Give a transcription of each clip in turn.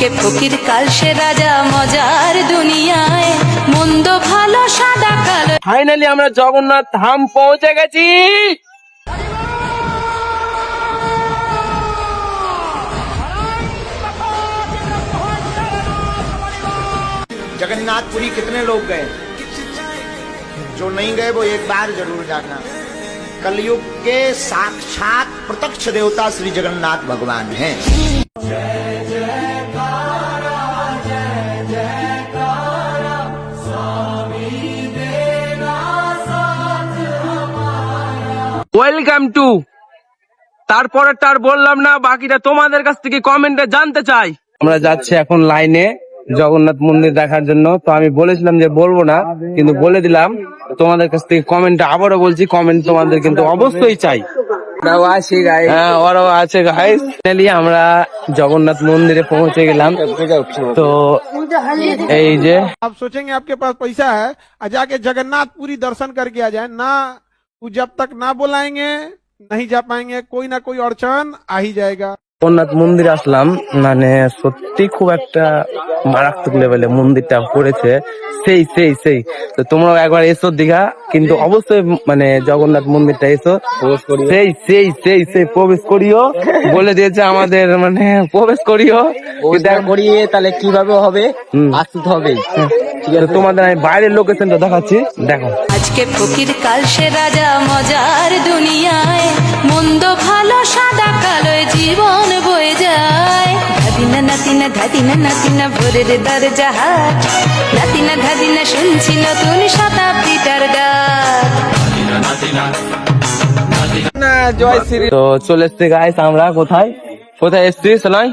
আজকে ফকির কাল সে রাজা মজার দুনিয়ায় মন্দ ভালো সাদা কালো। ফাইনালি আমরা জগন্নাথ ধাম পৌঁছে গেছি। जगन्नाथपुरी कितने लोग गए? जो नहीं गए वो एक बार जरूर जाना। कलयुग के साक्षात प्रत्यक्ष देवता श्री जगन्नाथ भगवान हैं। ওয়েলকাম টু, তারপরেরটা আর বললাম না, বাকিটা তোমাদের কাছ থেকে কমেন্টে জানতে চাই। আমরা যাচ্ছি এখন লাইনে জগন্নাথ মন্দির দেখার জন্য। তো আমি বলেছিলাম যে বলবো না, কিন্তু বলে দিলাম। তোমাদের কাছ থেকে কমেন্টে আবারও বলছি, কমেন্ট তোমাদের কিন্তু অবশ্যই চাই। হ্যাঁ, ওরাও আছে গাইস। ফাইনালি আমরা জগন্নাথ মন্দিরে পৌঁছে গেলাম। তো এই যে आप सोचेंगे आपके पास पैसा है और जाके जगन्नाथपुरी दर्शन करके आ जाए ना, वो जब तक ना बुलाएंगे नहीं जा पाएंगे, कोई ना कोई अड़चन आ ही जाएगा। জগন্নাথ মন্দির আসলাম, মানে সত্যি খুব একটা মারাত্মক লেভেলে মন্দিরটা করেছে। সেই সেই সেই তো তোমরাও একবার এসো দীঘা, কিন্তু অবশ্যই মানে জগন্নাথ মন্দিরটা এসো, সেই সেই সেই সেই প্রবেশ করিও বলে দিয়েছে আমাদের, মানে প্রবেশ করিও করিয়ে তাহলে কিভাবে হবে, আসতে হবে। ঠিক আছে, তোমাদের আমি বাইরের লোকেশনটা দেখাচ্ছি, দেখো। আজকে ফকির কাল সে রাজা মজার দুনিয়ায় মন্দ ভালো সাদা কালো জীবন বয়ে যায়। ধাদিনা নাতিনা ধাদিনা নাতিনা ভোরের দরজা হাট, নাতিনা ধাদিনা শুনছি নতুন শতাব্দীটার ডাক। জয় শ্রী তো চলে এসছি গাইস, আমরা কোথায় কোথায় এসছি শোনাই?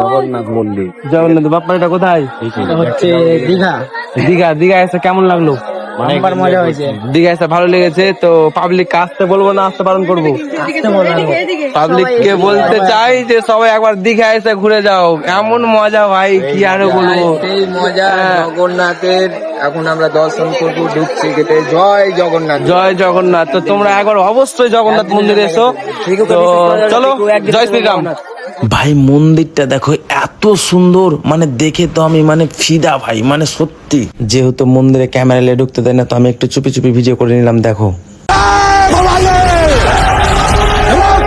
জগন্নাথ মন্দির, জগন্নাথ বাপ্পার এটা কোথায়? হচ্ছে দীঘা। দীঘা। দীঘা এসে কেমন লাগলো? অনেকবার মজা হয়েছে। দীঘা এসে ভালো লেগেছে। তো পাবলিক আসতে বলবো না আসতে বারণ করবো? পাবলিক কে বলতে চাই যে সবাই একবার দীঘা এসে ঘুরে যাও, এমন মজা ভাই কি আরো বলবো। সেই মজা জগন্নাথের। এখন আমরা দর্শন করবো, ঢুকছি গেটে। জয় জগন্নাথ, জয় জগন্নাথ। তো তোমরা একবার অবশ্যই জগন্নাথ মন্দিরে এসো। তো চলো, জয় শ্রীরাম। ভাই মন্দিরটা দেখো এত সুন্দর, মানে দেখে তো আমি মানে ফিদা ভাই, মানে সত্যি। যেহেতু মন্দিরে ক্যামেরা নিয়ে ঢুকতে দেয় না, তো আমি একটু চুপি চুপি ভিডিও করে নিলাম। দেখো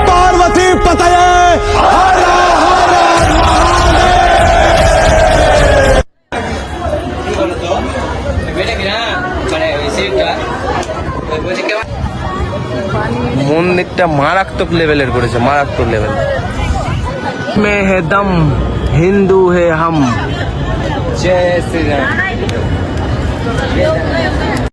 पार्वती पतये মন্দিরটা মারাত্মক লেভেলের করেছে, মারাত্মক লেভেল। মে হে দম হিন্দু হে হাম। জয় শ্রীরাম।